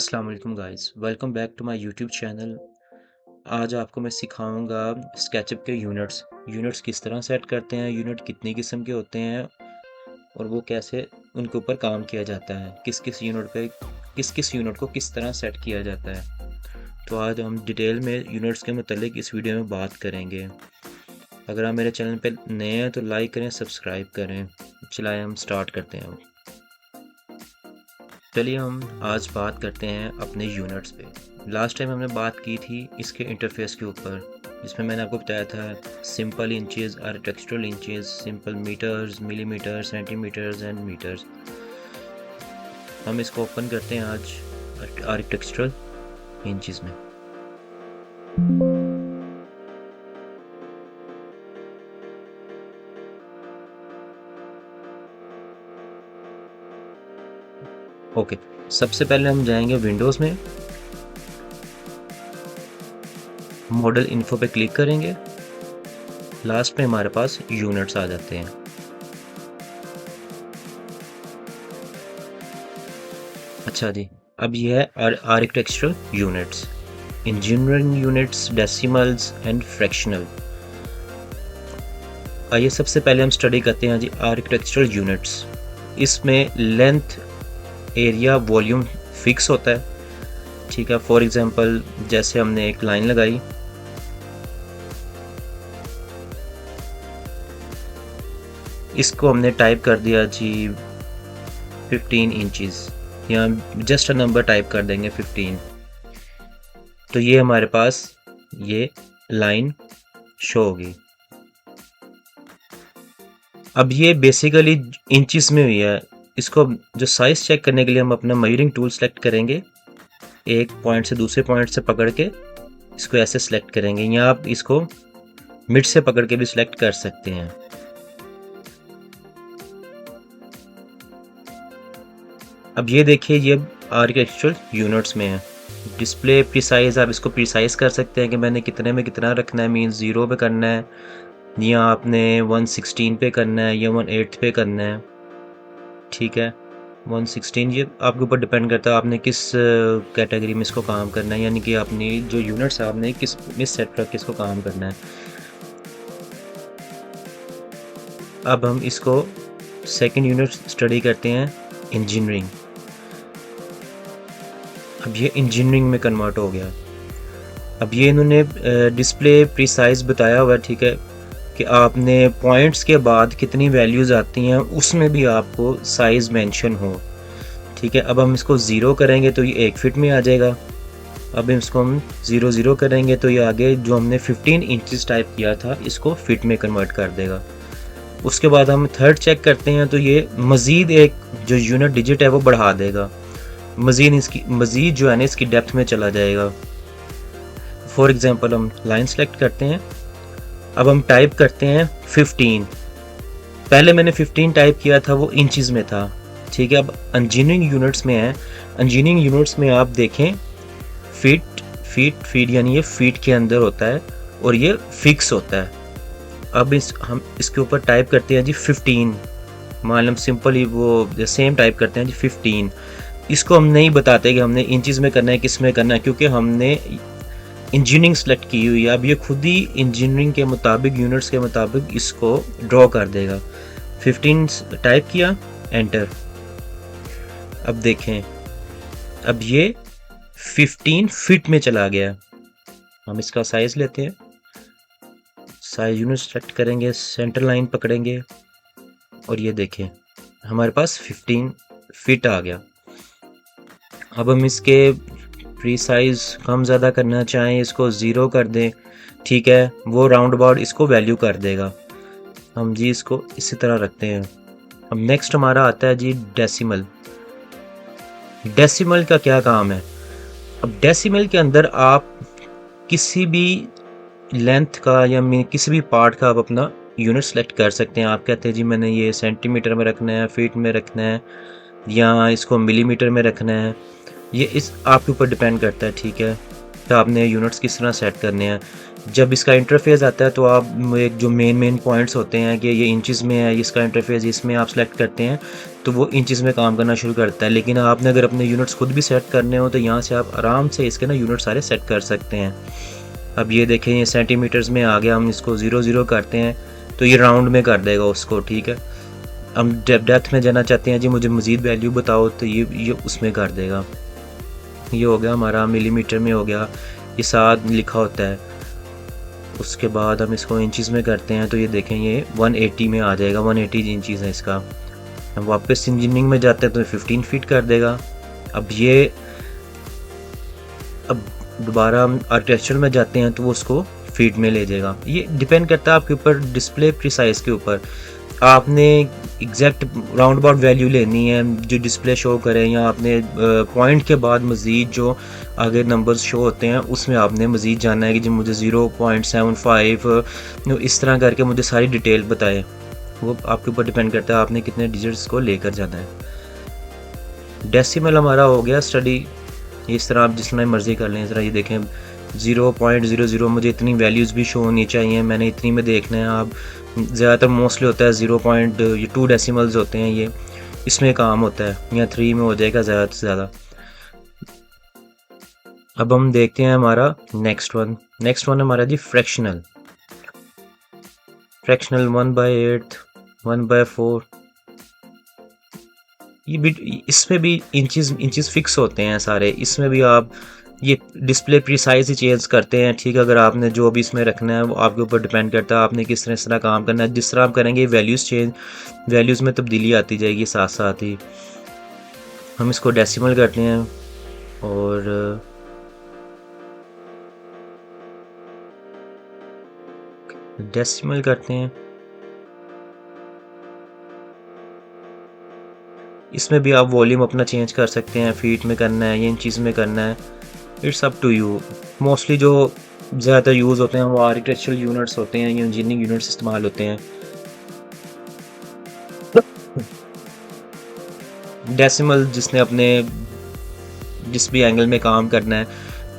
अस्सलाम वालेकुम guys, welcome back to my YouTube channel. आज आपको मैं सिखाऊंगा स्केचअप के यूनिट्स किस तरह सेट करते हैं, यूनिट कितनी किस्म के होते हैं और वो कैसे उनके ऊपर काम किया जाता है, किस किस यूनिट को किस तरह सेट किया जाता है। तो आज हम डिटेल में यूनिट्स के मुतालिक इस वीडियो में बात करेंगे। अगर आप मेरे चैनल पर नए हैं तो लाइक करें, सब्सक्राइब करें। चलाएं, हम स्टार्ट करते हैं। चलिए हम आज बात करते हैं अपने यूनिट्स पे। लास्ट टाइम हमने बात की थी इसके इंटरफेस के ऊपर, जिसमें मैंने आपको बताया था simple inches, architectural inches, simple metres, millimetre, centimetres and metres. हम इसको ओपन करते हैं आज आर्किटेक्चरल इंचेस में। ओके, सबसे पहले हम जाएंगे विंडोज़ में, मॉडल इन्फो पे क्लिक करेंगे। लास्ट में हमारे पास यूनिट्स आ जाते हैं। अच्छा जी, अब ये है architectural units, engineering units, decimals and fractional. आइए सबसे पहले हम स्टडी करते हैं जी आर्किटेक्चरल यूनिट्स। इसमें लेंथ, एरिया, वॉल्यूम फिक्स होता है, ठीक है। फॉर एग्जांपल जैसे हमने एक लाइन लगाई, इसको हमने टाइप कर दिया जी 15 इंचेस, यहाँ जस्ट अ नंबर टाइप कर देंगे 15। तो ये हमारे पास ये लाइन शो होगी। अब ये बेसिकली इंचेस में हुई है। इसको जो साइज चेक करने के लिए हम अपना मेजरिंग टूल सेलेक्ट करेंगे, एक पॉइंट से दूसरे पॉइंट से पकड़ के इसको ऐसे सेलेक्ट करेंगे, या आप इसको मिड से पकड़ के भी सिलेक्ट कर सकते हैं। अब ये देखिए, ये आर्किटेक्चरल यूनिट्स में है। डिस्प्ले प्रिसाइज, आप इसको प्रिसाइज कर सकते हैं कि मैंने कितने में कितना रखना है, मीन्स 0 पे करना है या आपने 116 पे करना है या 1/8 पे करना है, ठीक है। 116 ये आपके ऊपर डिपेंड करता है आपने किस कैटेगरी में इसको काम करना है, यानी कि आपने जो यूनिट्स आपने किस सेट रख के इसको काम करना है। अब हम इसको सेकंड यूनिट स्टडी करते हैं, इंजीनियरिंग। अब ये इंजीनियरिंग में कन्वर्ट हो गया। अब ये इन्होंने डिस्प्ले प्रिसाइज बताया हुआ है, ठीक है, कि आपने पॉइंट्स के बाद कितनी वैल्यूज़ आती हैं उसमें भी आपको साइज़ मेंशन हो, ठीक है। अब हम इसको 0 करेंगे तो ये 1 फीट में आ जाएगा। अब इसको हम 0 करेंगे तो ये आगे जो हमने 15 इंचेस टाइप किया था इसको फीट में कन्वर्ट कर देगा। उसके बाद हम थर्ड चेक करते हैं तो ये मज़ीद एक जो यूनिट डिजिट है वो बढ़ा देगा, मज़ीद जो है ना इसकी डेप्थ में चला जाएगा। फॉर एग्जांपल हम लाइन सेलेक्ट करते हैं, अब हम टाइप करते हैं 15। पहले मैंने 15 टाइप किया था, वो इंचेस में था, ठीक है। अब इंजीनियरिंग यूनिट्स में है, इंजीनियरिंग यूनिट्स में आप देखें फीट यानी ये फीट के अंदर होता है और ये फिक्स होता है। अब हम इसके ऊपर टाइप करते हैं जी 15, मालूम सिंपली वो सेम टाइप करते हैं जी 15। इसको हम नहीं बताते कि हमने इंचेस में करना है किस में करना है, क्योंकि हमने इंजीनियरिंग सेलेक्ट की हुई है। अब ये खुद ही इंजीनियरिंग के मुताबिक, यूनिट्स के मुताबिक इसको ड्रॉ कर देगा। 15 टाइप किया, एंटर। अब देखें, अब ये 15 फीट में चला गया। हम इसका साइज लेते हैं, साइज यूनिट सेलेक्ट करेंगे, सेंटर लाइन पकड़ेंगे और ये देखें हमारे पास 15 फीट आ गया। अब हम इसके प्री साइज कम ज़्यादा करना चाहें, इसको 0 कर दें, ठीक है, वो राउंड अबाउट इसको वैल्यू कर देगा। हम जी इसको इसी तरह रखते हैं। अब नेक्स्ट हमारा आता है जी डेसिमल। डेसिमल का क्या काम है? अब डेसिमल के अंदर आप किसी भी लेंथ का या किसी भी पार्ट का आप अपना यूनिट सेलेक्ट कर सकते हैं। आप कहते हैं जी मैंने ये सेंटीमीटर में रखना है, फीट में रखना है या इसको मिलीमीटर में रखना है, ये इस आपके ऊपर डिपेंड करता है, ठीक है, तो आपने यूनिट्स किस तरह सेट करने हैं। जब इसका इंटरफेस आता है तो आप एक जो मेन पॉइंट्स होते हैं कि ये इंचज़ में है, इसका इंटरफेस इसमें आप सेलेक्ट करते हैं तो वो इंचज़ में काम करना शुरू करता है। लेकिन आपने अगर अपने यूनिट्स खुद भी सेट करने हो तो यहाँ से आप आराम से इसके ना यूनिट सारे सेट कर सकते हैं। अब ये देखें ये सेंटीमीटर्स में आ गया, हम इसको 0 करते हैं तो ये राउंड में कर देगा उसको, ठीक है। हम डेप्थ में जाना चाहते हैं जी, मुझे मज़ीद वैल्यू बताओ, तो ये उसमें कर देगा। ये हो गया हमारा मिलीमीटर में हो गया, ये 7 लिखा होता है। उसके बाद हम इसको इंचज़ में करते हैं तो ये देखें ये 180 में आ जाएगा, 180 इंचज़ है इसका। हम वापस इंजीनियरिंग में जाते हैं तो 15 फीट कर देगा। अब दोबारा हम आर्किटेक्चर में जाते हैं तो वो उसको फीट में ले जाएगा। ये डिपेंड करता है आपके ऊपर, डिस्प्ले प्रिसाइज के ऊपर। आपने एग्जैक्ट राउंड अबाउट वैल्यू लेनी है जो डिस्प्ले शो करें, या आपने पॉइंट के बाद मज़ीद जो आगे नंबर्स शो होते हैं उसमें आपने मज़ीद जानना है कि जो मुझे 0.75 इस तरह करके मुझे सारी डिटेल बताए। वो आपके ऊपर डिपेंड करता है आपने कितने डिजिट्स को लेकर जाना है। डेसिमल हमारा हो गया स्टडी, इस तरह आप जितना मर्ज़ी कर लें। इस तरह ये देखें 0.00 मुझे इतनी वैल्यूज़ भी शो होनी चाहिए, मैंने इतनी में देखना है। आप ज़्यादातर मोस्टली होता है 0.2 डेसिमल्स होते हैं, ये इसमें काम होता है, या 3 में हो जाएगा ज़्यादा से ज़्यादा। अब हम देखते हैं हमारा नेक्स्ट वन हमारा जी फ्रैक्शनल 1/8, 1/4। ये भी, इसमें भी इंचज़ फिक्स होते हैं सारे। इसमें भी आप ये डिस्प्ले प्रिसाइज ही चेंज करते हैं, ठीक है। अगर आपने जो भी इसमें रखना है वो आपके ऊपर डिपेंड करता है आपने किस तरह काम करना है। जिस तरह आप करेंगे वैल्यूज़ में तब्दीली आती जाएगी साथ साथ ही। हम इसको डेसिमल करते हैं और डेसिमल करते हैं। इसमें भी आप वॉल्यूम अपना चेंज कर सकते हैं, फीट में करना है या इन चीज़ में करना है, it's up to you. Mostly जो ज़्यादातर यूज़ होते हैं वो आर्किटेक्चरल यूनिट्स होते हैं या इंजीनियरिंग यूनिट्स इस्तेमाल होते हैं। डेसिमल जिसने अपने जिस भी एंगल में काम करना है,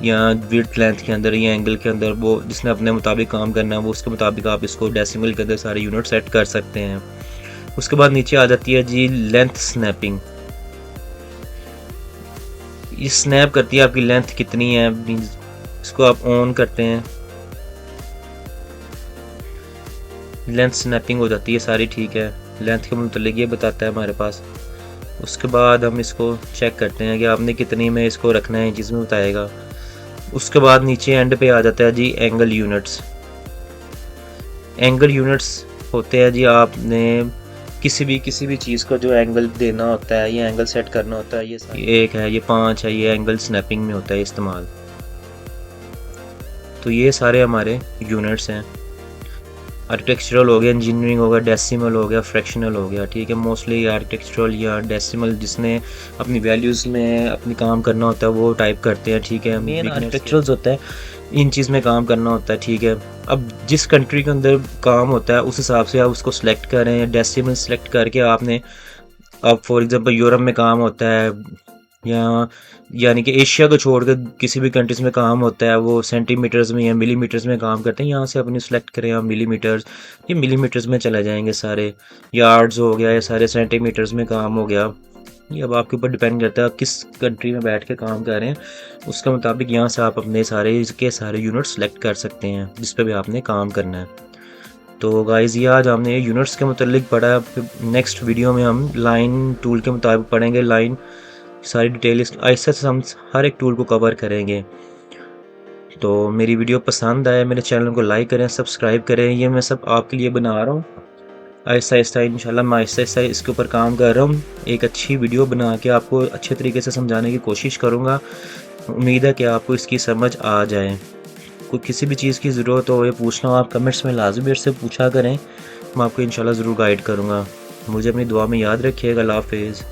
या विड्थ लेंथ के अंदर या एंगल के अंदर, वो जिसने अपने मुताबिक काम करना है वो उसके मुताबिक आप इसको डेसिमल के अंदर सारे यूनिट सेट कर सकते हैं। उसके बाद नीचे आ जाती है जी लेंथ स्नैपिंग। ये स्नैप करती है आपकी लेंथ कितनी है, इसको आप ऑन करते हैं, लेंथ स्नैपिंग हो जाती है सारी, ठीक है। लेंथ के मुतालिक ये बताता है हमारे पास। उसके बाद हम इसको चेक करते हैं कि आपने कितनी में इसको रखना है, जिसमें बताएगा। उसके बाद नीचे एंड पे आ जाता है जी एंगल यूनिट्स। एंगल यूनिट्स होते हैं जी, आपने किसी भी चीज़ का जो एंगल देना होता है या एंगल सेट करना होता है, ये 1 है, ये 5 है, ये एंगल स्नैपिंग में होता है इस्तेमाल। तो ये सारे हमारे यूनिट्स हैं। आर्किटेक्चरल हो गया, इंजीनियरिंग हो गया, डेसिमल हो गया, फ्रैक्शनल हो गया, ठीक है। मोस्टली आर्किटेक्चरल या डेसिमल जिसने अपनी वैल्यूज़ में अपनी काम करना होता है वो टाइप करते हैं, ठीक है। मेन आर्किटेक्चरल्स होता है, इन चीज़ में काम करना होता है, ठीक है। अब जिस कंट्री के अंदर काम होता है उस हिसाब से आप उसको सेलेक्ट करें। डेसिमल सेलेक्ट करके आपने, अब फॉर एग्जांपल यूरोप में काम होता है या यानी कि एशिया को छोड़कर किसी भी कंट्रीज में काम होता है वो सेंटीमीटर्स में या मिलीमीटर्स में काम करते हैं। यहाँ से अपनी सेलेक्ट करें आप मिलीमीटर्स, ये मिलीमीटर्स में चले जाएंगे सारे। यार्ड्स हो गया, ये सारे सेंटीमीटर्स में काम हो गया। ये अब आपके ऊपर डिपेंड करता है आप किस कंट्री में बैठ के काम कर रहे हैं, उसके मुताबिक यहाँ से आप अपने सारे यूनिट सेलेक्ट कर सकते हैं जिस पे भी आपने काम करना है। तो गाइज़ ये आज हमने यूनिट्स के मुतालिक पढ़ा। नेक्स्ट वीडियो में हम लाइन टूल के मुताबिक पढ़ेंगे। लाइन सारी डिटेल ऐसे से हम हर एक टूल को कवर करेंगे। तो मेरी वीडियो पसंद आए मेरे चैनल को लाइक करें, सब्सक्राइब करें। ये मैं सब आपके लिए बना रहा हूँ आहिस्ता आहिस्ता। इंशाल्लाह मैं आहिस्ता आहिस्ता इसके ऊपर काम कर रहा हूँ। एक अच्छी वीडियो बना के आपको अच्छे तरीके से समझाने की कोशिश करूँगा। उम्मीद है कि आपको इसकी समझ आ जाए। कोई किसी भी चीज़ की ज़रूरत हो या पूछना हो, आप कमेंट्स में लाजमी मेरे से पूछा करें, मैं आपको इंशाल्लाह ज़रूर गाइड करूँगा। मुझे अपनी दुआ में याद रखिएगा। अल्लाह हाफ़िज़।